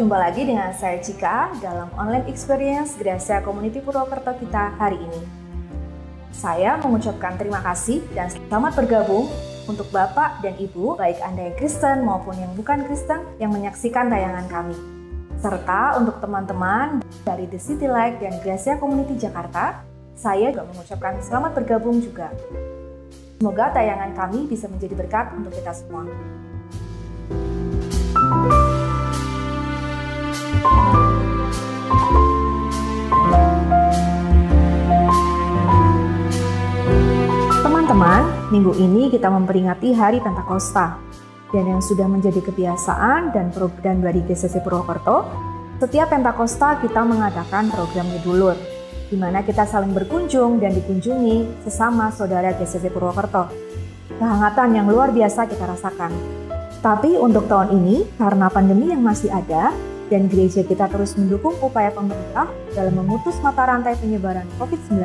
berjumpa lagi dengan saya Cika dalam online experience Gracia Community Purwokerto kita hari ini. Saya mengucapkan terima kasih dan selamat bergabung untuk Bapak dan Ibu, baik Anda yang Kristen maupun yang bukan Kristen yang menyaksikan tayangan kami. Serta untuk teman-teman dari The City Light dan Gracia Community Jakarta, saya juga mengucapkan selamat bergabung juga. Semoga tayangan kami bisa menjadi berkat untuk kita semua. Teman-teman, minggu ini kita memperingati Hari Pentakosta. Dan yang sudah menjadi kebiasaan dan program dari GCC Purwokerto, setiap Pentakosta kita mengadakan program ngedulur, di mana kita saling berkunjung dan dikunjungi sesama saudara GCC Purwokerto. Kehangatan yang luar biasa kita rasakan. Tapi untuk tahun ini, karena pandemi yang masih ada, dan gereja kita terus mendukung upaya pemerintah dalam memutus mata rantai penyebaran COVID-19,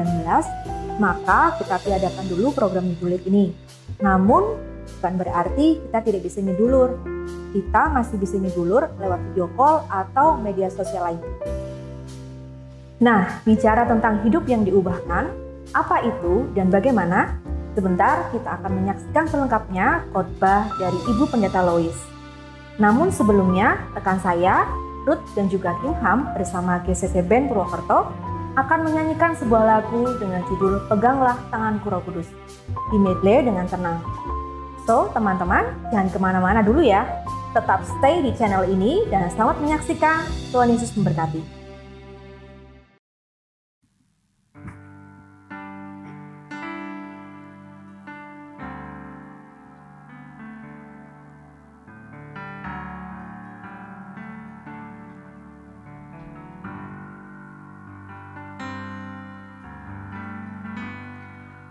maka kita tiadakan dulu program ngedulur ini. Namun, bukan berarti kita tidak bisa ngedulur. Kita masih bisa ngedulur lewat video call atau media sosial lain. Nah, bicara tentang hidup yang diubahkan, apa itu dan bagaimana? Sebentar kita akan menyaksikan selengkapnya khotbah dari Ibu Pendeta Lois. Namun sebelumnya, rekan saya, Ruth dan juga Kim Ham bersama GCC Band Purwokerto akan menyanyikan sebuah lagu dengan judul Peganglah Tanganku Roh Kudus, di medley dengan tenang. So, teman-teman, jangan kemana-mana dulu ya. Tetap stay di channel ini dan selamat menyaksikan. Tuhan Yesus memberkati.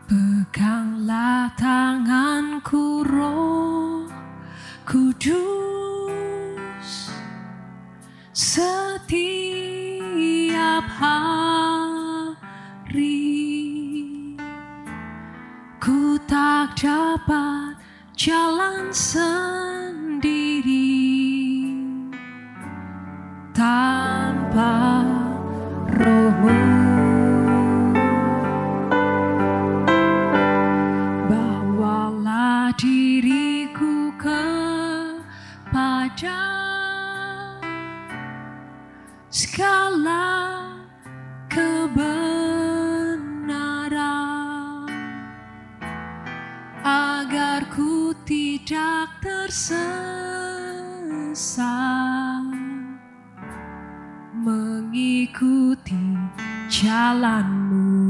Peganglah tanganku Roh Kudus, setiap hari ku tak dapat jalan sendiri tanpa Roh-Mu. Diriku kepada segala kebenaran, agar ku tidak tersesat mengikuti jalan-Mu.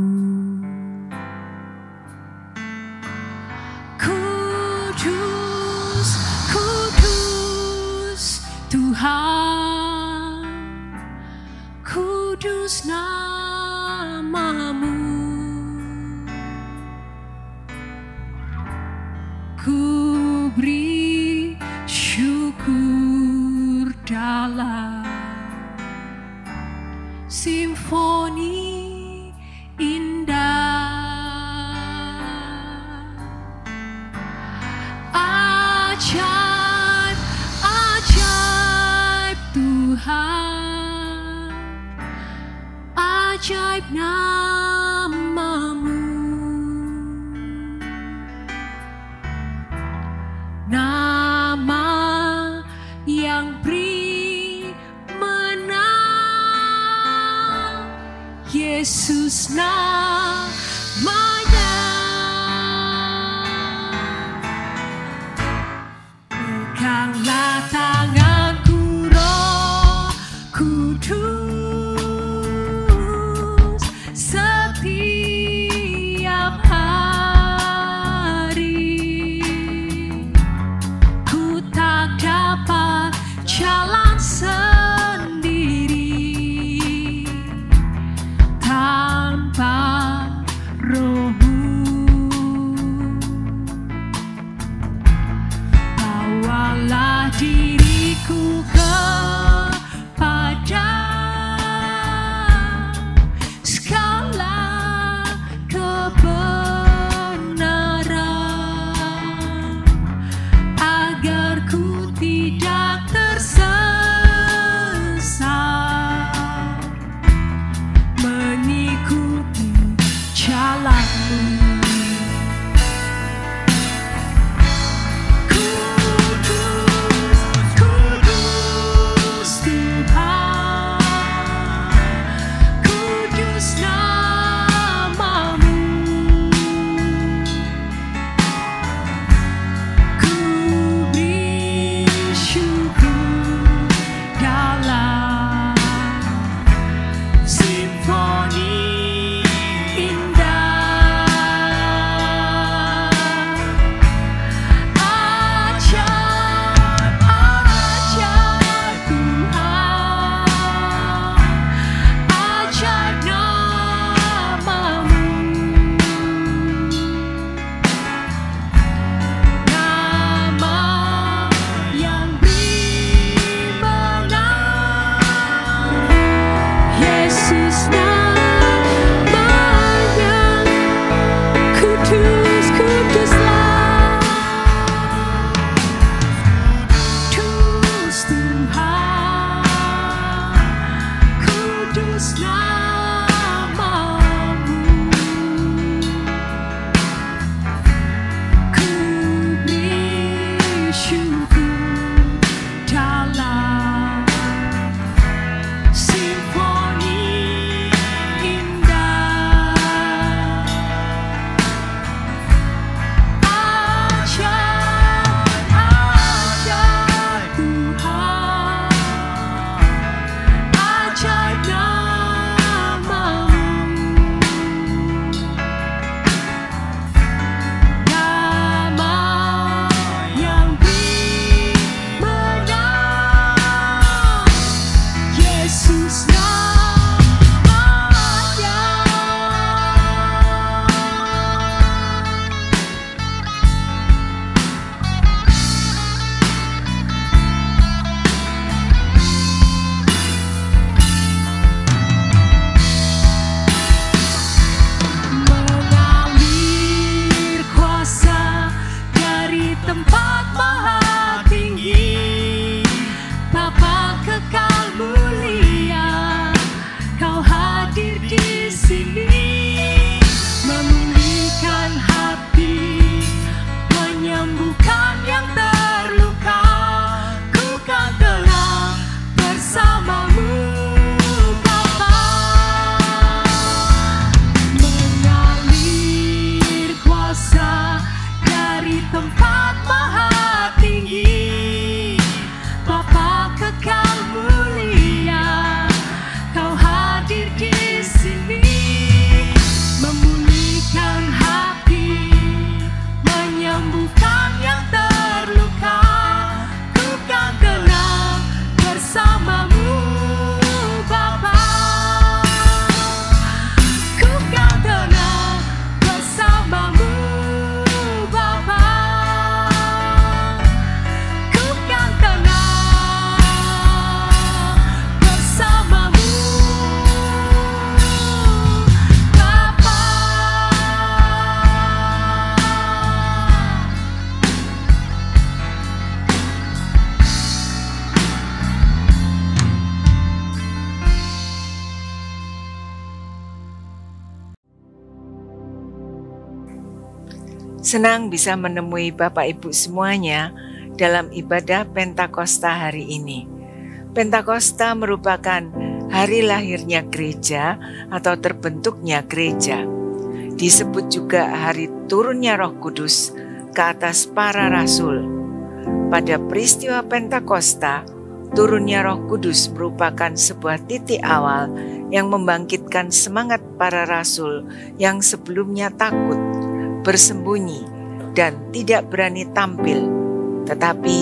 Tuhan, kudus nama-Mu, ku beri syukur dalam simfoni indah. Tuhan, Senang bisa menemui Bapak Ibu semuanya dalam ibadah Pentakosta hari ini. Pentakosta merupakan hari lahirnya gereja atau terbentuknya gereja. Disebut juga hari turunnya Roh Kudus ke atas para rasul. Pada peristiwa Pentakosta, turunnya Roh Kudus merupakan sebuah titik awal yang membangkitkan semangat para rasul yang sebelumnya takut, bersembunyi, dan tidak berani tampil. Tetapi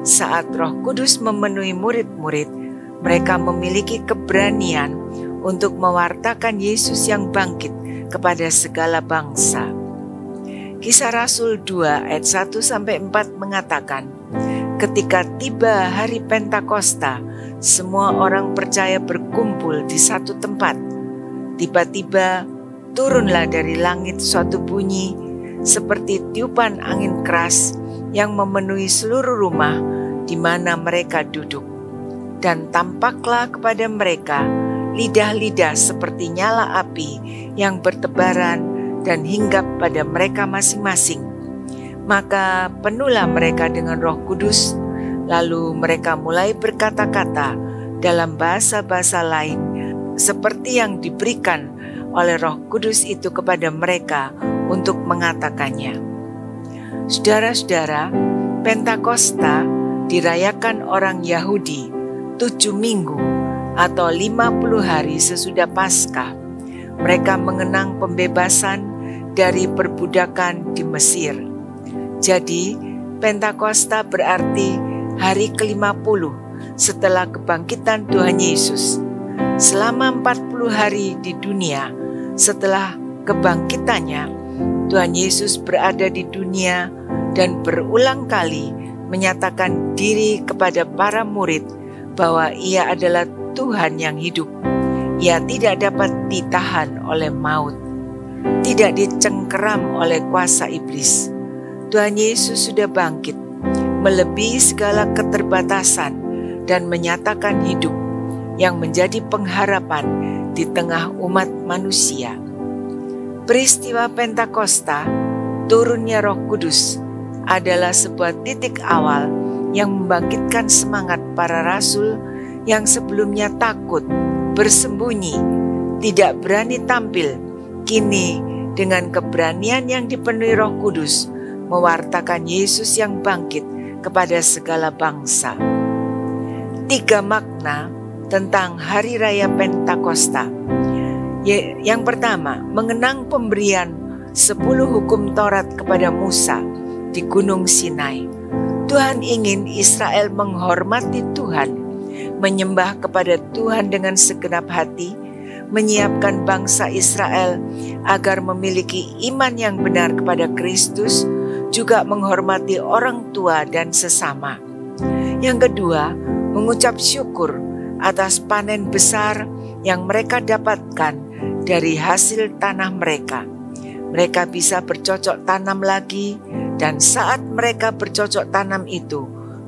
saat Roh Kudus memenuhi murid-murid, mereka memiliki keberanian untuk mewartakan Yesus yang bangkit kepada segala bangsa. Kisah Rasul 2 ayat 1-4 mengatakan, ketika tiba hari Pentakosta, semua orang percaya berkumpul di satu tempat. Tiba-tiba turunlah dari langit suatu bunyi seperti tiupan angin keras yang memenuhi seluruh rumah di mana mereka duduk. Dan tampaklah kepada mereka lidah-lidah seperti nyala api yang bertebaran dan hinggap pada mereka masing-masing. Maka penuhlah mereka dengan Roh Kudus, lalu mereka mulai berkata-kata dalam bahasa-bahasa lain seperti yang diberikan oleh Roh Kudus itu kepada mereka untuk mengatakannya. Saudara-saudara, Pentakosta dirayakan orang Yahudi 7 minggu atau 50 hari sesudah Paskah. Mereka mengenang pembebasan dari perbudakan di Mesir. Jadi, Pentakosta berarti hari ke-50 setelah kebangkitan Tuhan Yesus. Selama 40 hari di dunia setelah kebangkitannya, Tuhan Yesus berada di dunia dan berulang kali menyatakan diri kepada para murid bahwa Ia adalah Tuhan yang hidup. Ia tidak dapat ditahan oleh maut, tidak dicengkeram oleh kuasa iblis. Tuhan Yesus sudah bangkit, melebihi segala keterbatasan dan menyatakan hidup yang menjadi pengharapan di tengah umat manusia. Peristiwa Pentakosta, turunnya Roh Kudus, adalah sebuah titik awal yang membangkitkan semangat para rasul yang sebelumnya takut, bersembunyi, tidak berani tampil. Kini dengan keberanian yang dipenuhi Roh Kudus, mewartakan Yesus yang bangkit kepada segala bangsa. 3 makna tentang Hari Raya Pentakosta. Yang pertama, mengenang pemberian 10 hukum Taurat kepada Musa di Gunung Sinai. Tuhan ingin Israel menghormati Tuhan, menyembah kepada Tuhan dengan segenap hati, menyiapkan bangsa Israel agar memiliki iman yang benar kepada Kristus, juga menghormati orang tua dan sesama. Yang kedua, mengucap syukur atas panen besar yang mereka dapatkan dari hasil tanah mereka. Mereka bisa bercocok tanam lagi, dan saat mereka bercocok tanam itu,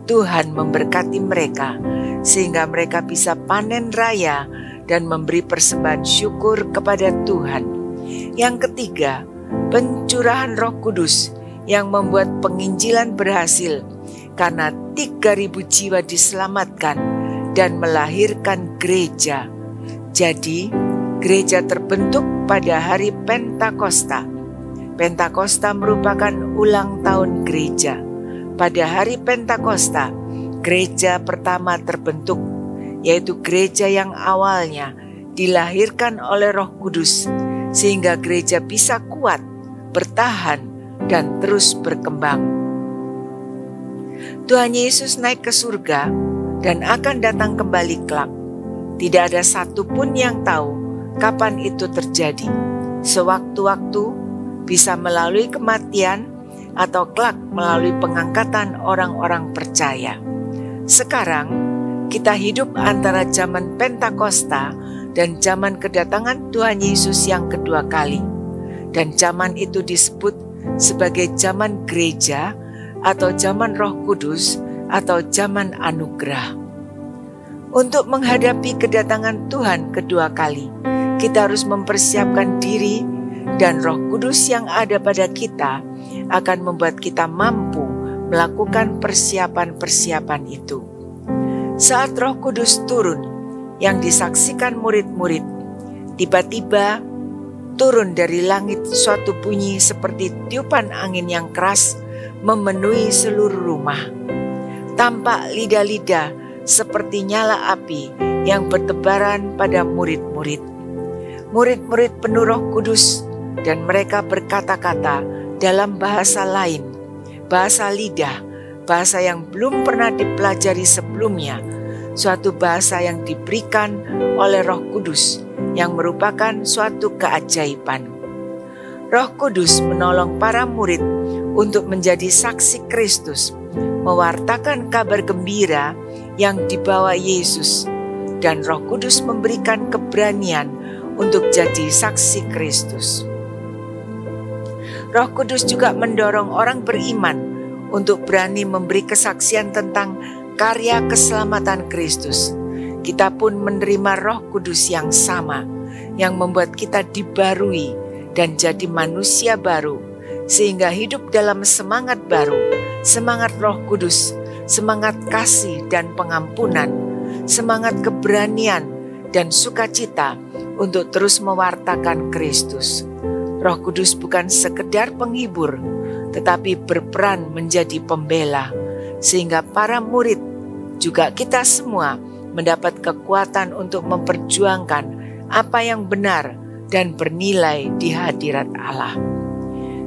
Tuhan memberkati mereka, sehingga mereka bisa panen raya dan memberi persembahan syukur kepada Tuhan. Yang ketiga, pencurahan Roh Kudus yang membuat penginjilan berhasil, karena 3.000 jiwa diselamatkan dan melahirkan gereja. Jadi, gereja terbentuk pada hari Pentakosta. Pentakosta merupakan ulang tahun gereja. Pada hari Pentakosta, gereja pertama terbentuk, yaitu gereja yang awalnya dilahirkan oleh Roh Kudus, sehingga gereja bisa kuat, bertahan, dan terus berkembang. Tuhan Yesus naik ke surga dan akan datang kembali kelak. Tidak ada satupun yang tahu kapan itu terjadi. Sewaktu-waktu, bisa melalui kematian atau kelak melalui pengangkatan orang-orang percaya. Sekarang, kita hidup antara zaman Pentakosta dan zaman kedatangan Tuhan Yesus yang kedua kali. Dan zaman itu disebut sebagai zaman gereja atau zaman Roh Kudus atau zaman anugerah. Untuk menghadapi kedatangan Tuhan kedua kali, kita harus mempersiapkan diri, dan Roh Kudus yang ada pada kita akan membuat kita mampu melakukan persiapan-persiapan itu. Saat Roh Kudus turun yang disaksikan murid-murid, tiba-tiba turun dari langit suatu bunyi seperti tiupan angin yang keras memenuhi seluruh rumah. Tampak lidah-lidah seperti nyala api yang bertebaran pada murid-murid. Murid-murid penuh Roh Kudus dan mereka berkata-kata dalam bahasa lain, bahasa lidah, bahasa yang belum pernah dipelajari sebelumnya, suatu bahasa yang diberikan oleh Roh Kudus yang merupakan suatu keajaiban. Roh Kudus menolong para murid untuk menjadi saksi Kristus, mewartakan kabar gembira yang dibawa Yesus, dan Roh Kudus memberikan keberanian untuk jadi saksi Kristus. Roh Kudus juga mendorong orang beriman untuk berani memberi kesaksian tentang karya keselamatan Kristus. Kita pun menerima Roh Kudus yang sama, yang membuat kita dibarui dan jadi manusia baru, sehingga hidup dalam semangat baru, semangat Roh Kudus, semangat kasih dan pengampunan, semangat keberanian dan sukacita untuk terus mewartakan Kristus. Roh Kudus bukan sekedar penghibur, tetapi berperan menjadi pembela, sehingga para murid, juga kita semua, mendapat kekuatan untuk memperjuangkan apa yang benar dan bernilai di hadirat Allah.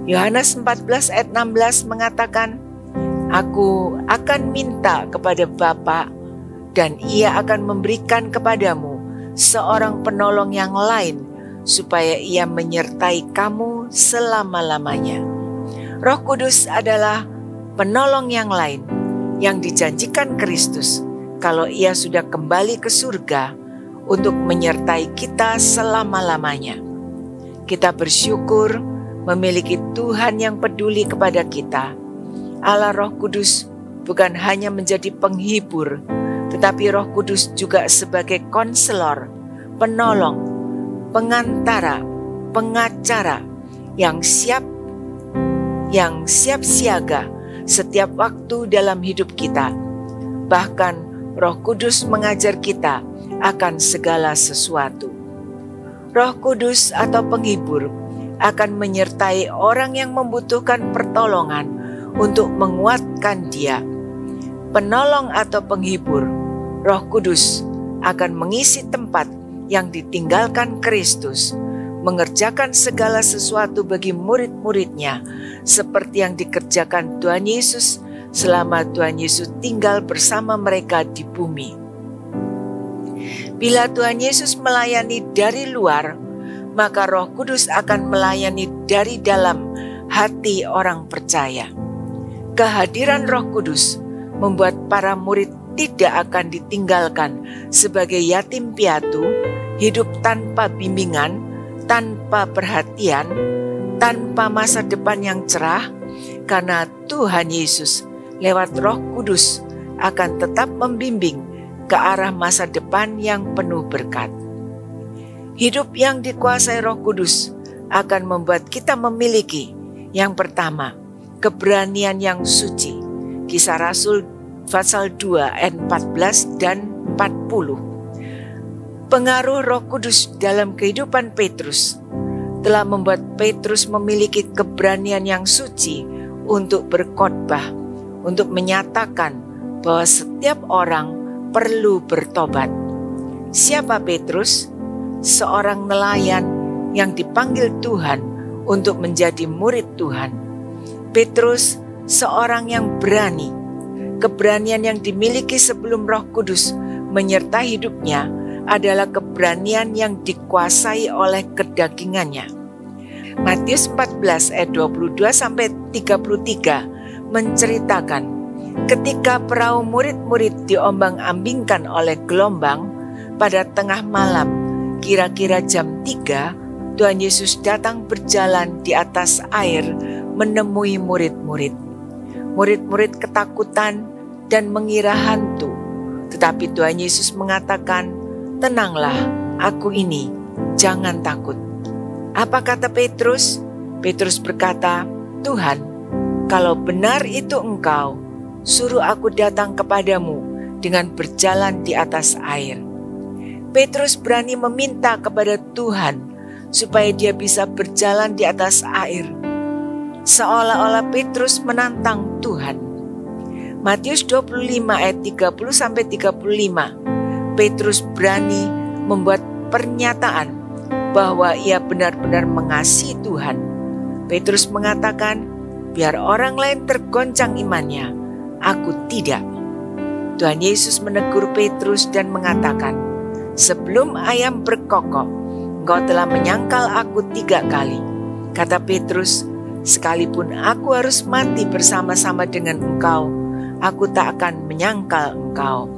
Yohanes 14 ayat 16 mengatakan, "Aku akan minta kepada Bapa, dan Ia akan memberikan kepadamu seorang penolong yang lain, supaya Ia menyertai kamu selama-lamanya." Roh Kudus adalah penolong yang lain yang dijanjikan Kristus kalau Ia sudah kembali ke surga untuk menyertai kita selama-lamanya. Kita bersyukur memiliki Tuhan yang peduli kepada kita. Allah Roh Kudus bukan hanya menjadi penghibur, tetapi Roh Kudus juga sebagai konselor, penolong, pengantara, pengacara yang siap siaga setiap waktu dalam hidup kita. Bahkan Roh Kudus mengajar kita akan segala sesuatu. Roh Kudus atau penghibur akan menyertai orang yang membutuhkan pertolongan untuk menguatkan dia. Penolong atau penghibur, Roh Kudus akan mengisi tempat yang ditinggalkan Kristus, mengerjakan segala sesuatu bagi murid-muridnya, seperti yang dikerjakan Tuhan Yesus selama Tuhan Yesus tinggal bersama mereka di bumi. Bila Tuhan Yesus melayani dari luar, maka Roh Kudus akan melayani dari dalam hati orang percaya. Kehadiran Roh Kudus membuat para murid tidak akan ditinggalkan sebagai yatim piatu, hidup tanpa bimbingan, tanpa perhatian, tanpa masa depan yang cerah, karena Tuhan Yesus lewat Roh Kudus akan tetap membimbing ke arah masa depan yang penuh berkat. Hidup yang dikuasai Roh Kudus akan membuat kita memiliki, yang pertama, keberanian yang suci. Kisah Rasul pasal 2 ayat 14 dan 40. Pengaruh Roh Kudus dalam kehidupan Petrus telah membuat Petrus memiliki keberanian yang suci untuk berkhotbah, untuk menyatakan bahwa setiap orang perlu bertobat. Siapa Petrus? Seorang nelayan yang dipanggil Tuhan untuk menjadi murid Tuhan. Petrus seorang yang berani. Keberanian yang dimiliki sebelum Roh Kudus menyertai hidupnya adalah keberanian yang dikuasai oleh kedagingannya. Matius 14 ayat 22-33 menceritakan ketika perahu murid-murid diombang-ambingkan oleh gelombang pada tengah malam, kira-kira jam 3, Tuhan Yesus datang berjalan di atas air menemui murid-murid. Murid-murid ketakutan dan mengira hantu, tetapi Tuhan Yesus mengatakan, "Tenanglah, aku ini, jangan takut." Apa kata Petrus? Petrus berkata, "Tuhan, kalau benar itu Engkau, suruh aku datang kepadamu dengan berjalan di atas air." Petrus berani meminta kepada Tuhan supaya dia bisa berjalan di atas air, seolah-olah Petrus menantang Tuhan. Matius 25 ayat 30-35, Petrus berani membuat pernyataan bahwa ia benar-benar mengasihi Tuhan. Petrus mengatakan, "Biar orang lain tergoncang imannya, aku tidak." Tuhan Yesus menegur Petrus dan mengatakan, "Sebelum ayam berkokok, engkau telah menyangkal aku 3 kali." Kata Petrus, "Sekalipun aku harus mati bersama-sama dengan engkau, aku tak akan menyangkal engkau."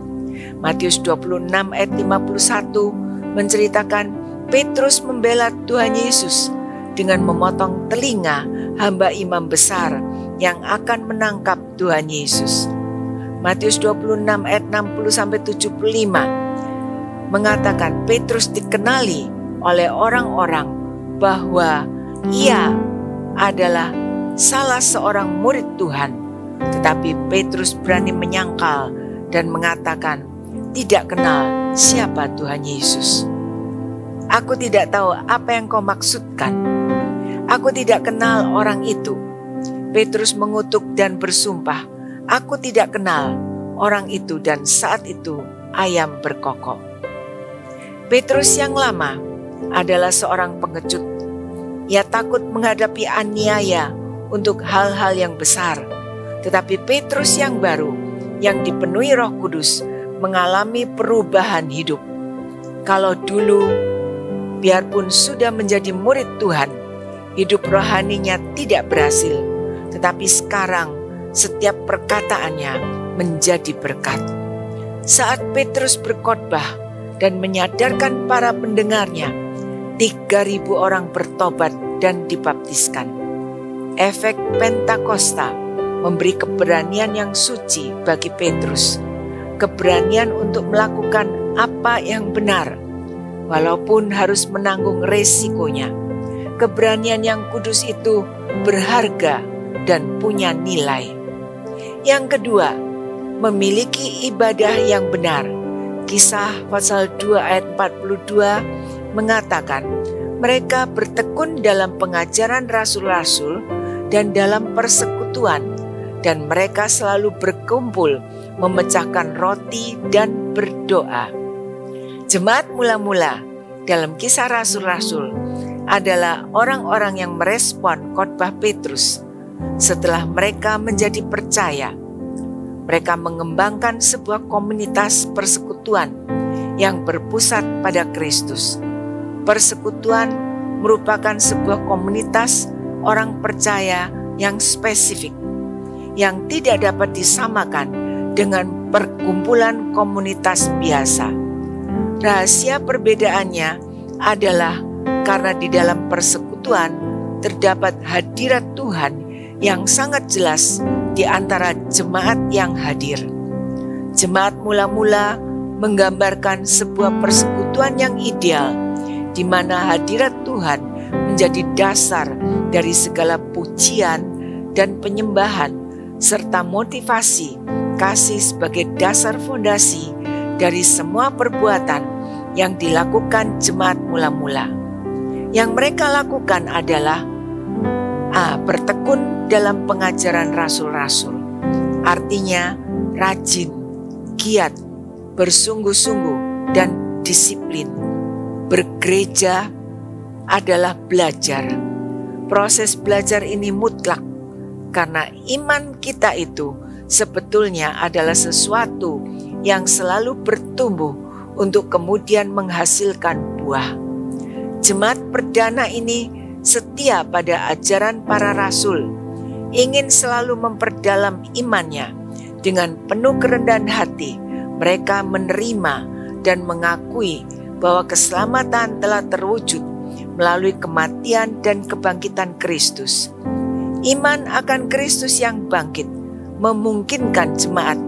Matius 26 ayat 51 menceritakan Petrus membela Tuhan Yesus dengan memotong telinga hamba imam besar yang akan menangkap Tuhan Yesus. Matius 26 ayat 60-75 mengatakan Petrus dikenali oleh orang-orang bahwa ia adalah salah seorang murid Tuhan. Tetapi Petrus berani menyangkal dan mengatakan, tidak kenal siapa Tuhan Yesus. Aku tidak tahu apa yang kau maksudkan. Aku tidak kenal orang itu. Petrus mengutuk dan bersumpah, aku tidak kenal orang itu, dan saat itu ayam berkokok. Petrus yang lama adalah seorang pengecut. Ia takut menghadapi aniaya untuk hal-hal yang besar. Tetapi Petrus yang baru, yang dipenuhi Roh Kudus, mengalami perubahan hidup. Kalau dulu, biarpun sudah menjadi murid Tuhan, hidup rohaninya tidak berhasil. Tetapi sekarang setiap perkataannya menjadi berkat. Saat Petrus berkhotbah dan menyadarkan para pendengarnya, 3.000 orang bertobat dan dibaptiskan. Efek Pentakosta memberi keberanian yang suci bagi Petrus. Keberanian untuk melakukan apa yang benar, walaupun harus menanggung resikonya. Keberanian yang kudus itu berharga dan punya nilai. Yang kedua, memiliki ibadah yang benar. Kisah pasal 2 ayat 42 mengatakan, mereka bertekun dalam pengajaran rasul-rasul dan dalam persekutuan, dan mereka selalu berkumpul memecahkan roti dan berdoa. Jemaat mula-mula dalam Kisah Rasul-Rasul adalah orang-orang yang merespon khotbah Petrus. Setelah mereka menjadi percaya, mereka mengembangkan sebuah komunitas persekutuan yang berpusat pada Kristus. Persekutuan merupakan sebuah komunitas orang percaya yang spesifik, yang tidak dapat disamakan dengan perkumpulan komunitas biasa. Rahasia perbedaannya adalah karena di dalam persekutuan terdapat hadirat Tuhan yang sangat jelas di antara jemaat yang hadir. Jemaat mula-mula menggambarkan sebuah persekutuan yang ideal, di mana hadirat Tuhan menjadi dasar dari segala pujian dan penyembahan, serta motivasi kasih sebagai dasar fondasi dari semua perbuatan yang dilakukan jemaat mula-mula. Yang mereka lakukan adalah bertekun dalam pengajaran rasul-rasul. Artinya rajin, giat, bersungguh-sungguh, dan disiplin. Bergereja adalah belajar. Proses belajar ini mutlak karena iman kita itu sebetulnya adalah sesuatu yang selalu bertumbuh untuk kemudian menghasilkan buah. Jemaat perdana ini setia pada ajaran para rasul, ingin selalu memperdalam imannya. Dengan penuh kerendahan hati, mereka menerima dan mengakui bahwa keselamatan telah terwujud melalui kematian dan kebangkitan Kristus. Iman akan Kristus yang bangkit memungkinkan jemaat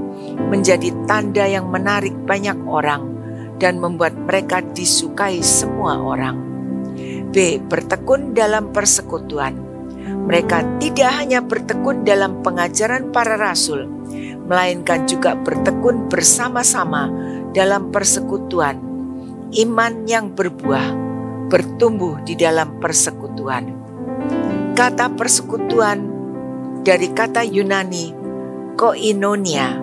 menjadi tanda yang menarik banyak orang dan membuat mereka disukai semua orang. B. Bertekun dalam persekutuan. Mereka tidak hanya bertekun dalam pengajaran para rasul, melainkan juga bertekun bersama-sama dalam persekutuan. Iman yang berbuah bertumbuh di dalam persekutuan. Kata persekutuan dari kata Yunani koinonia.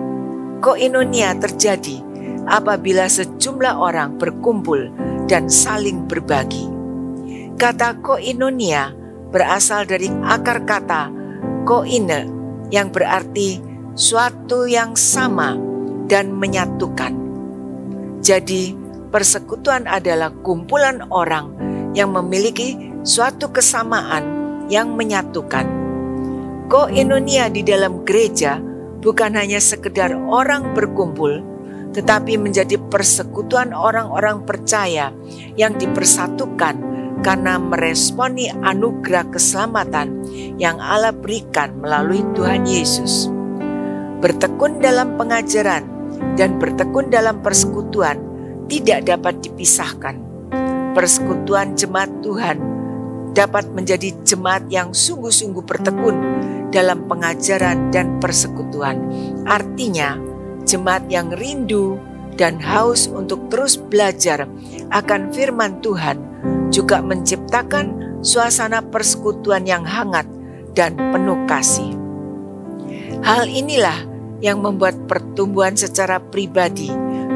Koinonia terjadi apabila sejumlah orang berkumpul dan saling berbagi. Kata koinonia berasal dari akar kata koine yang berarti suatu yang sama dan menyatukan. Jadi persekutuan adalah kumpulan orang yang memiliki suatu kesamaan yang menyatukan. Koinonia di dalam gereja bukan hanya sekedar orang berkumpul, tetapi menjadi persekutuan orang-orang percaya yang dipersatukan karena meresponi anugerah keselamatan yang Allah berikan melalui Tuhan Yesus. Bertekun dalam pengajaran dan bertekun dalam persekutuan tidak dapat dipisahkan. Persekutuan jemaat Tuhan dapat menjadi jemaat yang sungguh-sungguh bertekun dalam pengajaran dan persekutuan. Artinya, jemaat yang rindu dan haus untuk terus belajar akan firman Tuhan juga menciptakan suasana persekutuan yang hangat dan penuh kasih. Hal inilah yang membuat pertumbuhan secara pribadi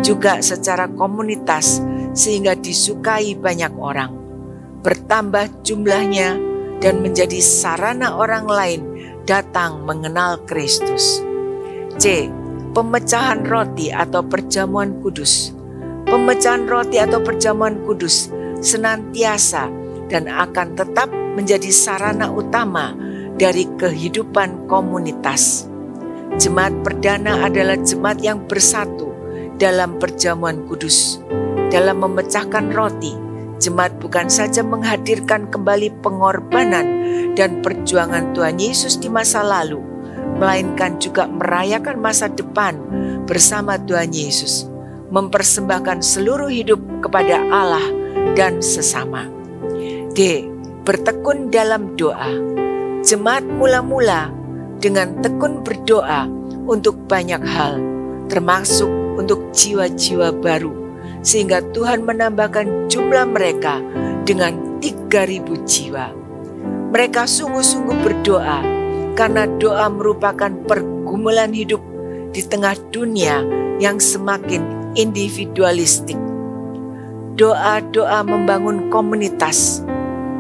juga secara komunitas sehingga disukai banyak orang, bertambah jumlahnya dan menjadi sarana orang lain datang mengenal Kristus. C. Pemecahan roti atau perjamuan kudus. Pemecahan roti atau perjamuan kudus senantiasa dan akan tetap menjadi sarana utama dari kehidupan komunitas. Jemaat perdana adalah jemaat yang bersatu dalam perjamuan kudus. Dalam memecahkan roti, jemaat bukan saja menghadirkan kembali pengorbanan dan perjuangan Tuhan Yesus di masa lalu, melainkan juga merayakan masa depan bersama Tuhan Yesus, mempersembahkan seluruh hidup kepada Allah dan sesama. D. Bertekun dalam doa. Jemaat mula-mula dengan tekun berdoa untuk banyak hal, termasuk untuk jiwa-jiwa baru, sehingga Tuhan menambahkan jumlah mereka dengan 3.000 jiwa. Mereka sungguh-sungguh berdoa karena doa merupakan pergumulan hidup di tengah dunia yang semakin individualistik. Doa-doa membangun komunitas,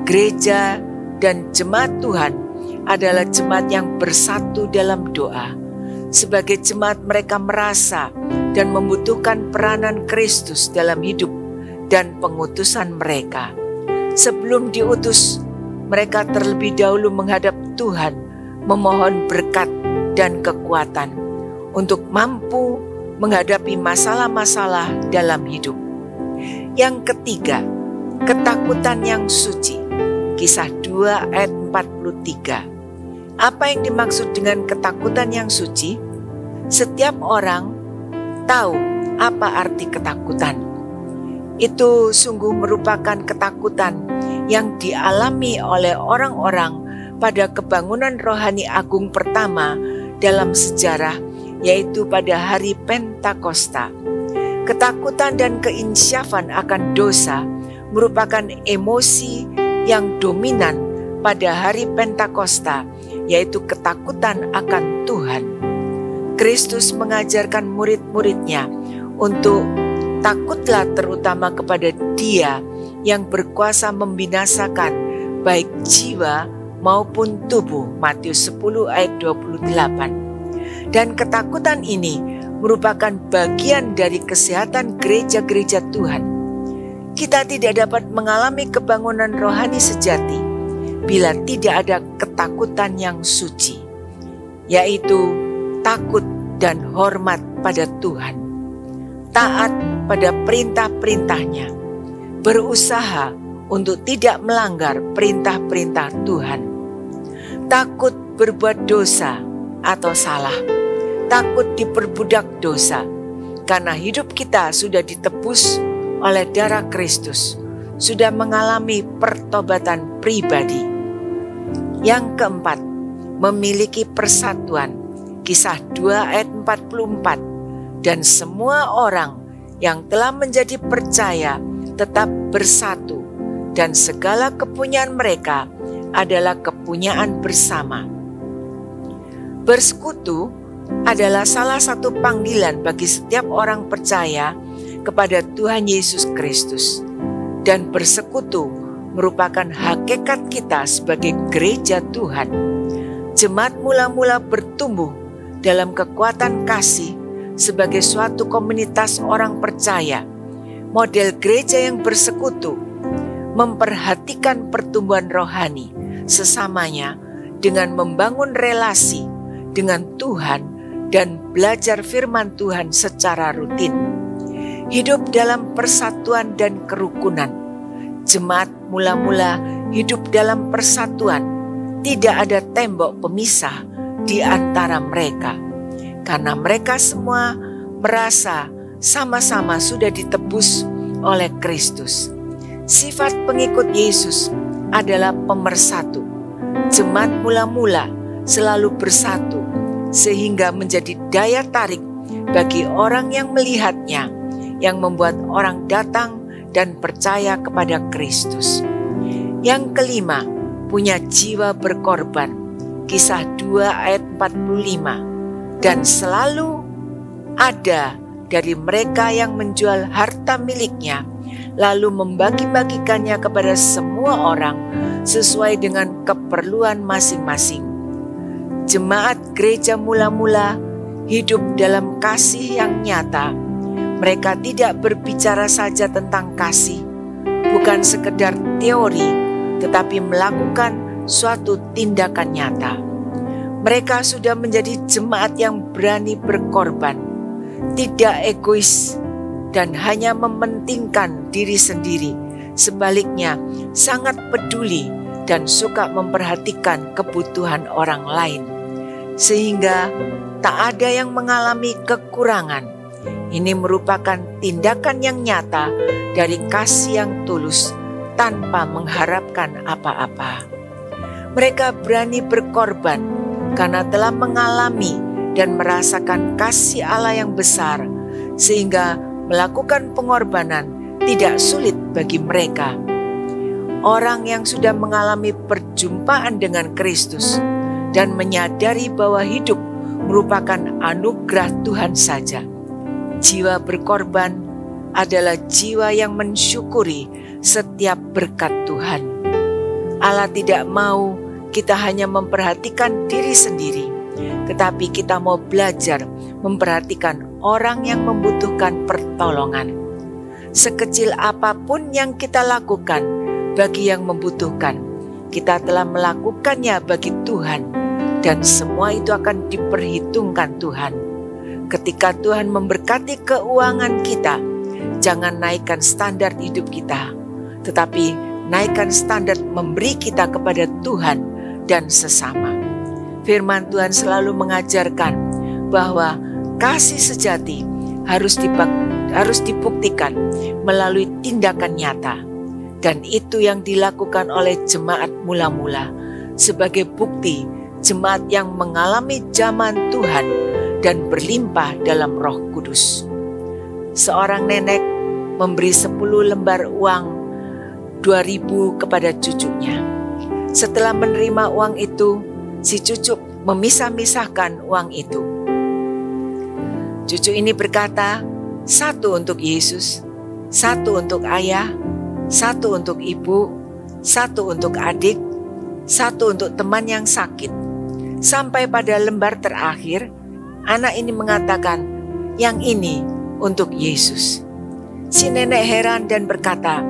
gereja, dan jemaat Tuhan adalah jemaat yang bersatu dalam doa. Sebagai jemaat mereka merasa dan membutuhkan peranan Kristus dalam hidup dan pengutusan mereka. Sebelum diutus, mereka terlebih dahulu menghadap Tuhan, memohon berkat dan kekuatan untuk mampu menghadapi masalah-masalah dalam hidup. Yang ketiga, ketakutan yang suci. Kisah 2 ayat 43. Apa yang dimaksud dengan ketakutan yang suci? Setiap orang tahu apa arti ketakutan. Itu sungguh merupakan ketakutan yang dialami oleh orang-orang pada kebangunan rohani agung pertama dalam sejarah, yaitu pada hari Pentakosta. Ketakutan dan keinsyafan akan dosa merupakan emosi yang dominan pada hari Pentakosta, yaitu ketakutan akan Tuhan. Kristus mengajarkan murid-muridnya untuk takutlah terutama kepada Dia yang berkuasa membinasakan baik jiwa maupun tubuh. Matius 10 ayat 28. Dan ketakutan ini merupakan bagian dari kesehatan gereja-gereja Tuhan. Kita tidak dapat mengalami kebangunan rohani sejati bila tidak ada ketakutan yang suci, yaitu takut dan hormat pada Tuhan, taat pada perintah-perintahnya, berusaha untuk tidak melanggar perintah-perintah Tuhan, takut berbuat dosa atau salah, takut diperbudak dosa, karena hidup kita sudah ditebus oleh darah Kristus, sudah mengalami pertobatan pribadi. Yang keempat, memiliki persatuan. Kisah 2 ayat 44. Dan semua orang yang telah menjadi percaya tetap bersatu, dan segala kepunyaan mereka adalah kepunyaan bersama. Bersekutu adalah salah satu panggilan bagi setiap orang percaya kepada Tuhan Yesus Kristus. Dan bersekutu merupakan hakikat kita sebagai gereja Tuhan. Jemaat mula-mula bertumbuh dalam kekuatan kasih sebagai suatu komunitas orang percaya. Model gereja yang bersekutu memperhatikan pertumbuhan rohani sesamanya dengan membangun relasi dengan Tuhan dan belajar firman Tuhan secara rutin. Hidup dalam persatuan dan kerukunan. Jemaat mula-mula hidup dalam persatuan. Tidak ada tembok pemisah di antara mereka, karena mereka semua merasa sama-sama sudah ditebus oleh Kristus. Sifat pengikut Yesus adalah pemersatu. Jemaat mula-mula selalu bersatu sehingga menjadi daya tarik bagi orang yang melihatnya, yang membuat orang datang dan percaya kepada Kristus. Yang kelima, punya jiwa berkorban. Kisah 2 ayat 45. Dan selalu ada dari mereka yang menjual harta miliknya, lalu membagi-bagikannya kepada semua orang sesuai dengan keperluan masing-masing. Jemaat gereja mula-mula hidup dalam kasih yang nyata. Mereka tidak berbicara saja tentang kasih, bukan sekedar teori, tetapi melakukan suatu tindakan nyata. Mereka sudah menjadi jemaat yang berani berkorban, tidak egois, dan hanya mementingkan diri sendiri. Sebaliknya, sangat peduli dan suka memperhatikan kebutuhan orang lain, sehingga tak ada yang mengalami kekurangan. Ini merupakan tindakan yang nyata dari kasih yang tulus tanpa mengharapkan apa-apa. Mereka berani berkorban karena telah mengalami dan merasakan kasih Allah yang besar, sehingga melakukan pengorbanan tidak sulit bagi mereka. Orang yang sudah mengalami perjumpaan dengan Kristus dan menyadari bahwa hidup merupakan anugerah Tuhan saja. Jiwa berkorban adalah jiwa yang mensyukuri setiap berkat Tuhan. Allah tidak mau kita hanya memperhatikan diri sendiri, tetapi kita mau belajar memperhatikan orang yang membutuhkan pertolongan. Sekecil apapun yang kita lakukan bagi yang membutuhkan, kita telah melakukannya bagi Tuhan, dan semua itu akan diperhitungkan Tuhan. Ketika Tuhan memberkati keuangan kita, jangan naikkan standar hidup kita, tetapi naikkan standar memberi kita kepada Tuhan dan sesama. Firman Tuhan selalu mengajarkan bahwa kasih sejati harus dibuktikan melalui tindakan nyata. Dan itu yang dilakukan oleh jemaat mula-mula sebagai bukti jemaat yang mengalami zaman Tuhan dan berlimpah dalam Roh Kudus. Seorang nenek memberi 10 lembar uang 2.000 kepada cucunya. Setelah menerima uang itu, si cucu memisah-misahkan uang itu. Cucu ini berkata, 1 untuk Yesus, 1 untuk ayah, 1 untuk ibu, 1 untuk adik, 1 untuk teman yang sakit. Sampai pada lembar terakhir, anak ini mengatakan, yang ini untuk Yesus. Si nenek heran dan berkata,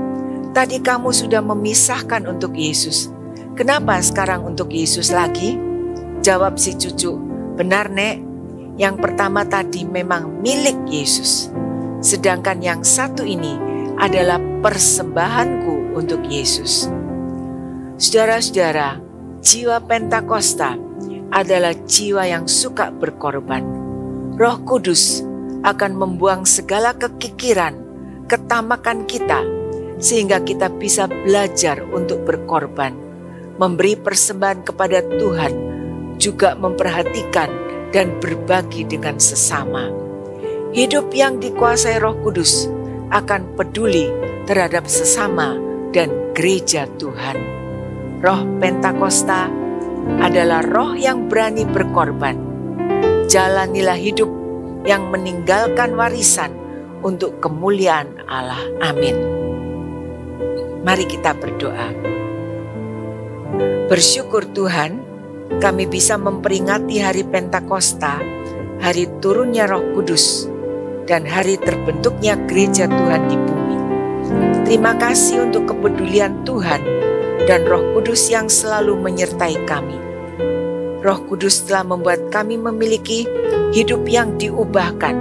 tadi kamu sudah memisahkan untuk Yesus. Kenapa sekarang untuk Yesus lagi? Jawab si cucu, benar Nek, yang pertama tadi memang milik Yesus. Sedangkan yang satu ini adalah persembahanku untuk Yesus. Saudara-saudara, jiwa Pentakosta adalah jiwa yang suka berkorban. Roh Kudus akan membuang segala kekikiran, ketamakan kita, sehingga kita bisa belajar untuk berkorban, memberi persembahan kepada Tuhan, juga memperhatikan dan berbagi dengan sesama. Hidup yang dikuasai Roh Kudus akan peduli terhadap sesama dan gereja Tuhan. Roh Pentakosta adalah roh yang berani berkorban. Jalanilah hidup yang meninggalkan warisan untuk kemuliaan Allah. Amin. Mari kita berdoa. Bersyukur Tuhan, kami bisa memperingati hari Pentakosta, hari turunnya Roh Kudus, dan hari terbentuknya gereja Tuhan di bumi. Terima kasih untuk kepedulian Tuhan dan Roh Kudus yang selalu menyertai kami. Roh Kudus telah membuat kami memiliki hidup yang diubahkan,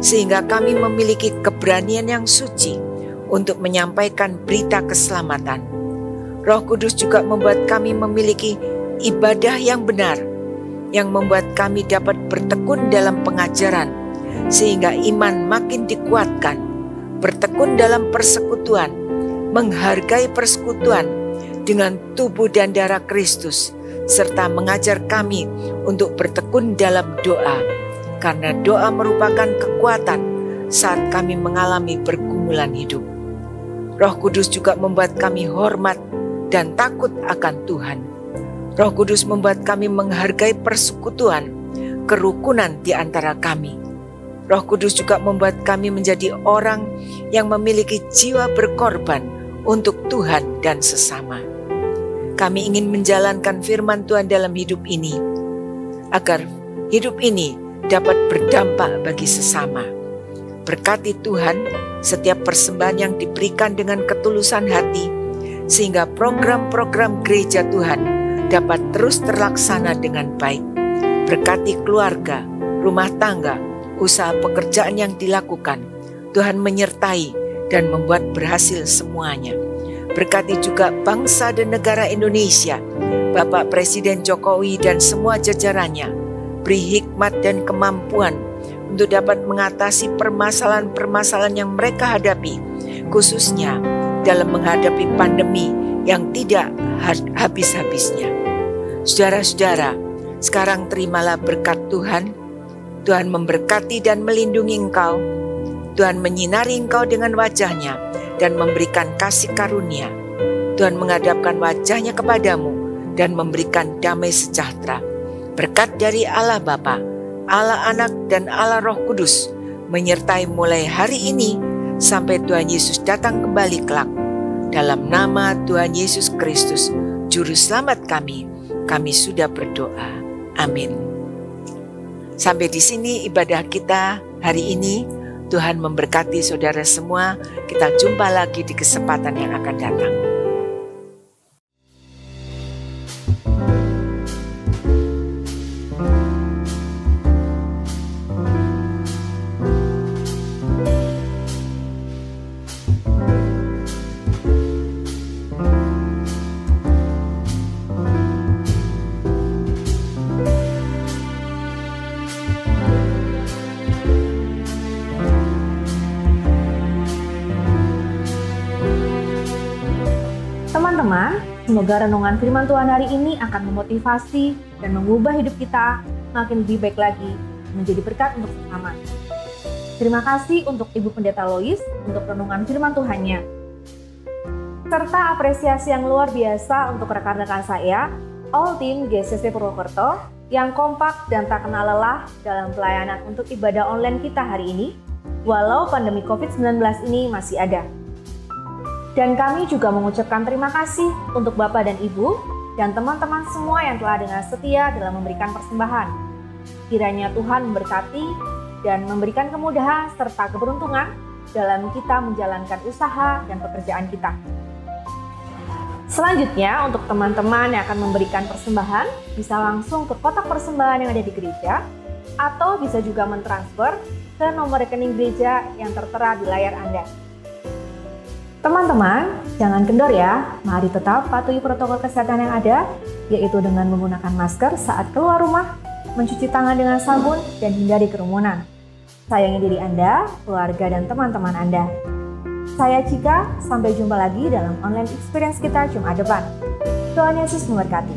sehingga kami memiliki keberanian yang suci untuk menyampaikan berita keselamatan. Roh Kudus juga membuat kami memiliki ibadah yang benar, yang membuat kami dapat bertekun dalam pengajaran, sehingga iman makin dikuatkan, bertekun dalam persekutuan, menghargai persekutuan, dengan tubuh dan darah Kristus, serta mengajar kami untuk bertekun dalam doa, karena doa merupakan kekuatan saat kami mengalami pergumulan hidup. Roh Kudus juga membuat kami hormat dan takut akan Tuhan. Roh Kudus membuat kami menghargai persekutuan, kerukunan di antara kami. Roh Kudus juga membuat kami menjadi orang yang memiliki jiwa berkorban untuk Tuhan dan sesama. Kami ingin menjalankan firman Tuhan dalam hidup ini, agar hidup ini dapat berdampak bagi sesama. Berkati Tuhan setiap persembahan yang diberikan dengan ketulusan hati, sehingga program-program gereja Tuhan dapat terus terlaksana dengan baik. Berkati keluarga, rumah tangga, usaha pekerjaan yang dilakukan. Tuhan menyertai dan membuat berhasil semuanya. Berkati juga bangsa dan negara Indonesia, Bapak Presiden Jokowi dan semua jajarannya. Beri hikmat dan kemampuan untuk dapat mengatasi permasalahan-permasalahan yang mereka hadapi, khususnya dalam menghadapi pandemi yang tidak habis-habisnya. Saudara-saudara, sekarang terimalah berkat Tuhan. Tuhan memberkati dan melindungi engkau. Tuhan menyinari engkau dengan wajah-Nya dan memberikan kasih karunia. Tuhan menghadapkan wajah-Nya kepadamu dan memberikan damai sejahtera. Berkat dari Allah Bapa, Allah Anak, dan Allah Roh Kudus menyertai mulai hari ini sampai Tuhan Yesus datang kembali kelak. Dalam nama Tuhan Yesus Kristus, Juru Selamat kami sudah berdoa. Amin. Sampai di sini ibadah kita hari ini. Tuhan memberkati saudara semua. Kita jumpa lagi di kesempatan yang akan datang. Teman-teman, semoga renungan firman Tuhan hari ini akan memotivasi dan mengubah hidup kita makin lebih baik lagi, menjadi berkat untuk sesama. Terima kasih untuk Ibu Pendeta Lois untuk renungan firman Tuhannya. Serta apresiasi yang luar biasa untuk rekan-rekan saya, all tim GCC Purwokerto, yang kompak dan tak kenal lelah dalam pelayanan untuk ibadah online kita hari ini, walau pandemi COVID-19 ini masih ada. Dan kami juga mengucapkan terima kasih untuk Bapak dan Ibu dan teman-teman semua yang telah dengan setia dalam memberikan persembahan. Kiranya Tuhan memberkati dan memberikan kemudahan serta keberuntungan dalam kita menjalankan usaha dan pekerjaan kita. Selanjutnya, untuk teman-teman yang akan memberikan persembahan, bisa langsung ke kotak persembahan yang ada di gereja, atau bisa juga mentransfer ke nomor rekening gereja yang tertera di layar Anda. Teman-teman, jangan kendor ya, mari tetap patuhi protokol kesehatan yang ada, yaitu dengan menggunakan masker saat keluar rumah, mencuci tangan dengan sabun, dan hindari kerumunan. Sayangi diri Anda, keluarga, dan teman-teman Anda. Saya Cika, sampai jumpa lagi dalam online experience kita Jumat depan. Tuhan Yesus memberkati.